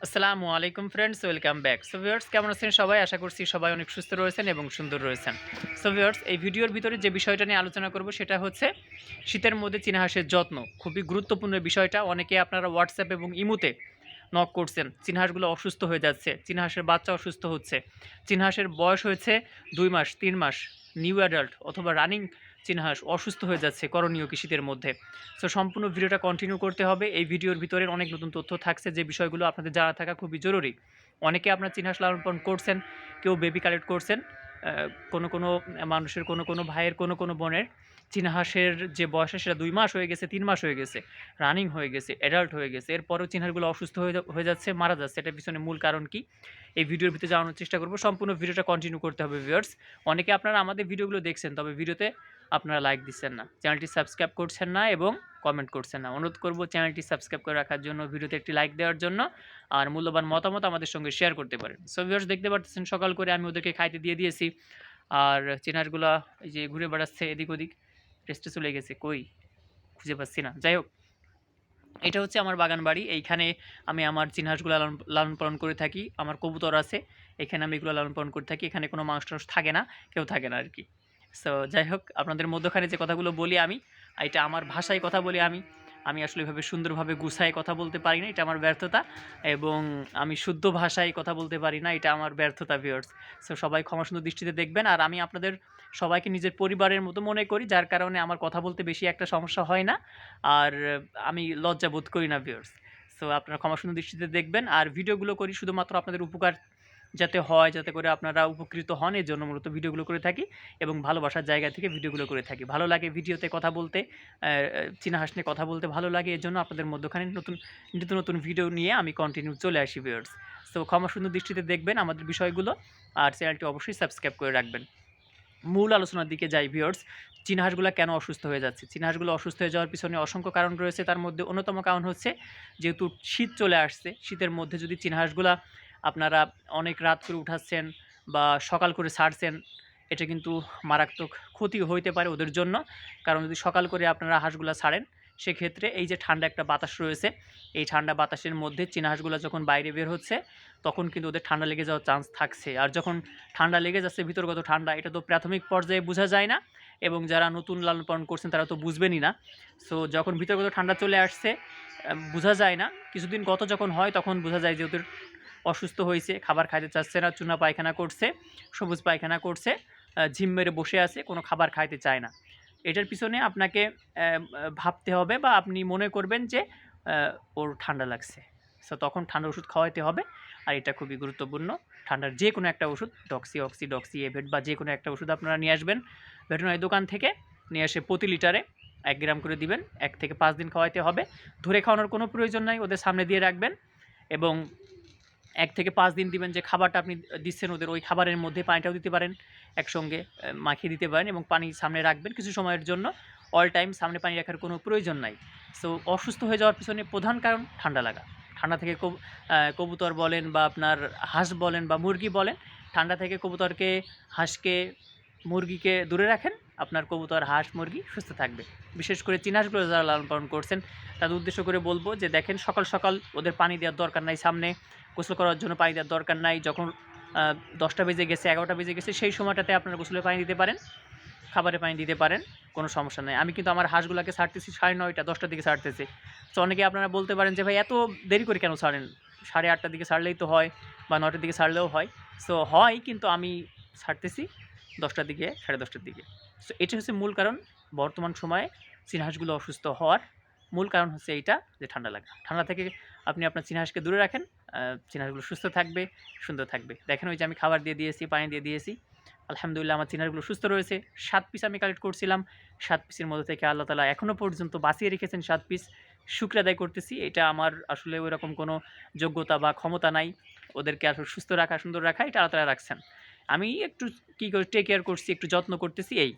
আসসালামু আলাইকুম friends, welcome back. So viewers, কেমন আছেন সবাই? আশা করছি সবাই অনেক সুস্থ রয়েছেন এবং সুন্দর রয়েছেন। সো ভিউয়ার্স, এই ভিডিওর ভিতরে যে বিষয়টা নিয়ে আলোচনা করব সেটা হচ্ছে শীতের মধ্যে চীনা হাঁসের যত্ন। খুবই গুরুত্বপূর্ণ বিষয়টা। অনেকে আপনারা হোয়াটসঅ্যাপ এবং ইমোতে নক করছেন। চীনা হাঁসগুলো অসুস্থ হয়ে যাচ্ছে, চীনা হাঁসের বাচ্চা অসুস্থ হচ্ছে, চীনা হাঁসের বয়স হয়েছে 2 মাস 3 মাস, নিউ অ্যাডাল্ট অথবা রানিং চীনা হাঁস অসুস্থ হয়ে যাচ্ছে। করণীয় কি শীতের মধ্যে? সো সম্পূর্ণ ভিডিওটা কন্টিনিউ করতে হবে। এই ভিডিওর ভিতরে অনেক নতুন তথ্য থাকছে, যে বিষয়গুলো আপনাদের জানা থাকা খুবই জরুরি। অনেকে আপনার চীনা হাঁস লালন পালন করছেন, কেউ বেবি কালেক্ট করছেন। কোনো মানুষের, কোনো ভাইয়ের, কোনো বোনের চীনা হাঁসের যে বয়স সেটা 2 মাস হয়ে গেছে, 3 মাস হয়ে গেছে, রানিং হয়ে গেছে, অ্যাডাল্ট হয়ে গেছে। এরপরেও চীনা হাঁসগুলো অসুস্থ হয়ে যাচ্ছে, মারা যাচ্ছে। এটার পিছনে মূল কারণ কি? এই ভিডিওর ভিতরে জানানোর চেষ্টা করব। সম্পূর্ণ ভিডিওটা কন্টিনিউ করতে হবে ভিউয়ার্স। অনেকে আপনারা আমাদের ভিডিওগুলো দেখছেন, তবে ভিডিওতে আপনারা লাইক দিচ্ছেন না, চ্যানেলটি সাবস্ক্রাইব করছেন না এবং কমেন্ট করছেন না। অনুরোধ করব চ্যানেলটি সাবস্ক্রাইব করে রাখার জন্য, ভিডিওতে একটি লাইক দেওয়ার জন্য, আর মূল্যবান মতামত আমাদের সঙ্গে শেয়ার করতে পারেন। সো ভিউয়ার্স, দেখতে পাচ্ছেন সকাল করে আমি ওদেরকে খাইতে দিয়ে দিয়েছি। আর চীনা হাঁসগুলা এই যে ঘুরে বেড়াচ্ছে এদিক ওদিক, রেস্টে চলে গেছে, কই খুঁজে পাচ্ছি না। যাই হোক, এটা হচ্ছে আমার বাগান বাড়ি। এইখানে আমি আমার চীনা হাঁসগুলো লালন পালন করে থাকি। আমার কবুতর আছে, এখানে আমি এগুলো লালন পালন করে থাকি। এখানে কোনো মানুষ টানুষ থাকে না, কেউ থাকে না আরকি। সো যাই হোক, আপনাদের মধ্যখানে যে কথাগুলো বলি আমি, এটা আমার ভাষায় কথা বলি আমি। আমি আসলে এভাবে সুন্দরভাবে গুছায় কথা বলতে পারি না, এটা আমার ব্যর্থতা। এবং আমি শুদ্ধ ভাষায় কথা বলতে পারি না, এটা আমার ব্যর্থতা ভিউয়ার্স। সো সবাই ক্ষমাসুন্দর দৃষ্টিতে দেখবেন। আর আমি আপনাদের সবাইকে নিজের পরিবারের মতো মনে করি, যার কারণে আমার কথা বলতে বেশি একটা সমস্যা হয় না। আর আমি লজ্জা বোধ করি না ভিউয়ার্স। সো আপনারা ক্ষমাসুন্দর দৃষ্টিতে দেখবেন। আর ভিডিওগুলো করি শুধুমাত্র আপনাদের উপকার যাতে হয়, যাতে করে আপনারা উপকৃত হন, এজন্য মূলত ভিডিওগুলো করে থাকি এবং ভালোবাসার জায়গা থেকে ভিডিওগুলো করে থাকি। ভালো লাগে ভিডিওতে কথা বলতে, চীনা হাঁস নিয়ে কথা বলতে ভালো লাগে। এজন্য আপনাদের মধ্যখানে নিত্য নতুন ভিডিও নিয়ে আমি কন্টিনিউ চলে আসি ভিউয়ার্স। সো ক্ষমাসুন্দর দৃষ্টিতে দেখবেন আমাদের বিষয়গুলো, আর চ্যানেলটি অবশ্যই সাবস্ক্রাইব করে রাখবেন। মূল আলোচনার দিকে যাই ভিউয়ার্স। চীনা হাঁসগুলা কেন অসুস্থ হয়ে যাচ্ছে? চীনা হাঁসগুলো অসুস্থ হয়ে যাওয়ার পিছনে অসংখ্য কারণ রয়েছে। তার মধ্যে অন্যতম কারণ হচ্ছে, যেহেতু শীত চলে আসছে, শীতের মধ্যে যদি চীনা হাঁসগুলা আপনারা অনেক রাত করে উঠাচ্ছেন বা সকাল করে ছাড়ছেন, এটা কিন্তু মারাত্মক ক্ষতি হইতে পারে ওদের জন্য। কারণ যদি সকাল করে আপনারা হাঁসগুলা ছাড়েন, সেক্ষেত্রে এই যে ঠান্ডা একটা বাতাস রয়েছে, এই ঠান্ডা বাতাসের মধ্যে চীনা হাঁসগুলা যখন বাইরে বের হচ্ছে, তখন কিন্তু ওদের ঠান্ডা লেগে যাওয়ার চান্স থাকছে। আর যখন ঠান্ডা লেগে যাচ্ছে, ভিতরগত ঠান্ডা, এটা তো প্রাথমিক পর্যায়ে বোঝা যায় না, এবং যারা নতুন লালন পালন করছেন তারা তো বুঝবেনই না। সো যখন ভিতরগত ঠান্ডা চলে আসছে, বোঝা যায় না। কিছুদিন গত যখন হয়, তখন বোঝা যায় যে ওদের অসুস্থ হয়েছে, খাবার খাইতে চাচ্ছে না, চুনা পায়খানা করছে, সবুজ পায়খানা করছে, ঝিম মেরে বসে আছে, কোনো খাবার খাইতে চায় না। এটার পিছনে আপনাকে ভাবতে হবে, বা আপনি মনে করবেন যে ওর ঠান্ডা লাগছে। সো তখন ঠান্ডার ওষুধ খাওয়াইতে হবে। আর এটা খুবই গুরুত্বপূর্ণ। ঠান্ডার যে কোনো একটা ওষুধ, ডক্সি, অক্সি, ডক্সি, এভেট বা যে কোনো একটা ওষুধ আপনারা নিয়ে আসবেন ভেটেরিনারি দোকান থেকে। নিয়ে এসে প্রতি লিটারে 1 গ্রাম করে দিবেন। 1 থেকে 5 দিন খাওয়াইতে হবে। ধরে খাওয়ানোর কোনো প্রয়োজন নাই, ওদের সামনে দিয়ে রাখবেন এবং 1 থেকে 5 দিন দিবেন। যে খাবারটা আপনি দিচ্ছেন ওদের, ওই খাবারের মধ্যে পানিটাও দিতে পারেন, একসঙ্গে মাখিয়ে দিতে পারেন এবং পানি সামনে রাখবেন কিছু সময়ের জন্য। অল টাইম সামনে পানি রাখার কোনো প্রয়োজন নাই। সো অসুস্থ হয়ে যাওয়ার পিছনে প্রধান কারণ ঠান্ডা লাগা। ঠান্ডা থেকে কবুতর বলেন বা আপনার হাঁস বলেন বা মুরগি বলেন, ঠান্ডা থেকে কবুতরকে, হাঁসকে, মুরগিকে দূরে রাখেন, আপনার কবুতর, হাঁস, মুরগি সুস্থ থাকবে। বিশেষ করে চীনা হাঁসগুলো যারা লালন পালন করছেন, তাদের উদ্দেশ্য করে বলবো যে দেখেন, সকাল সকাল ওদের পানি দেওয়ার দরকার নাই, সামনে গোসল করার জন্য পানি দেওয়ার দরকার নাই। যখন 10টা বেজে গেছে, 11টা বেজে গেছে, সেই সময়টাতে আপনারা গোসলের পানি দিতে পারেন, খাবারের পানি দিতে পারেন, কোনো সমস্যা নেই। আমি কিন্তু আমার হাঁসগুলোকে ছাড়তেছি 9:30, 10টার দিকে ছাড়তেছি। সো অনেকে আপনারা বলতে পারেন যে ভাই এত দেরি করে কেন ছাড়েন? 8:30টার দিকে ছাড়লেই তো হয়, বা 9টার দিকে ছাড়লেও হয়। সো হয়, কিন্তু আমি ছাড়তেছি 10টার দিকে, 10:30টার দিকে। সো এটা হচ্ছে মূল কারণ। বর্তমান সময়ে চীনা হাঁসগুলো অসুস্থ হওয়ার মূল কারণ হচ্ছে এইটা, যে ঠান্ডা লাগা। ঠান্ডা থেকে আপনি আপনার চীনা হাঁসকে দূরে রাখেন, চীনা হাঁসগুলো সুস্থ থাকবে, সুন্দর থাকবে। দেখেন, ওই যে আমি খাবার দিয়ে দিয়েছি, পানি দিয়ে দিয়েছি। আলহামদুলিল্লাহ, আমার চীনা হাঁসগুলো সুস্থ রয়েছে। 7 পিস আমি কালেক্ট করছিলাম। 7 পিসের মধ্যে থেকে আল্লাহ তাআলা এখনো পর্যন্ত বাঁচিয়ে রেখেছেন 7 পিস। শুকর আদায় করতেছি। এটা আমার আসলে ওইরকম কোনো যোগ্যতা বা ক্ষমতা নাই ওদেরকে আসলে সুস্থ রাখা, সুন্দর রাখা, এটা আল্লাহ তাআলা রাখছেন। আমি একটু কী করে টেক কেয়ার করছি, একটু যত্ন করতেছি, এই।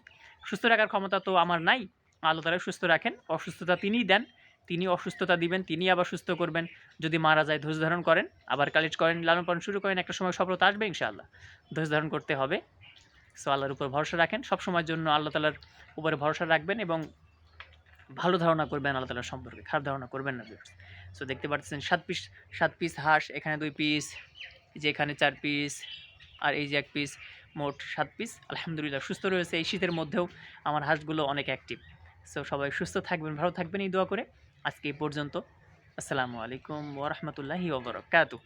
সুস্থ রাখার ক্ষমতা তো আমার নাই। আল্লাহ তাআলা সুস্থ রাখেন। অসুস্থতা তিনিই দেন। তিনি অসুস্থতা দিবেন, তিনি আবার সুস্থ করবেন। যদি মারা যায়, ধৈর্য ধারণ করেন, আবার কালেক্ট করেন, লালন পালন শুরু করেন, একটা সময় সফলতা আসবে ইনশাআল্লাহ। ধৈর্য ধারণ করতে হবে। সো আল্লাহর উপর ভরসা রাখেন। সবসময়ের জন্য আল্লাহ তাআলার উপরে ভরসা রাখবেন এবং ভালো ধারণা করবেন আল্লাহ তাআলা সম্পর্কে, খারাপ ধারণা করবেন না ভিউয়ার্স। সো দেখতে পাচ্ছেন 7 পিস হাঁস, এখানে 2 পিস, এই যে এখানে 4 পিস, আর এই যে 1 পিস, মোট 7 পিস। আলহামদুলিল্লাহ সুস্থ রয়েছে। এই শীতের মধ্যেও আমার হাঁসগুলো অনেক অ্যাক্টিভ। সো সবাই সুস্থ থাকবেন, ভালো থাকবেন এই দোয়া করে আজকে এই পর্যন্ত। আসসালামু আলাইকুম ওয়া রাহমাতুল্লাহি ওয়া বারাকাতুহু।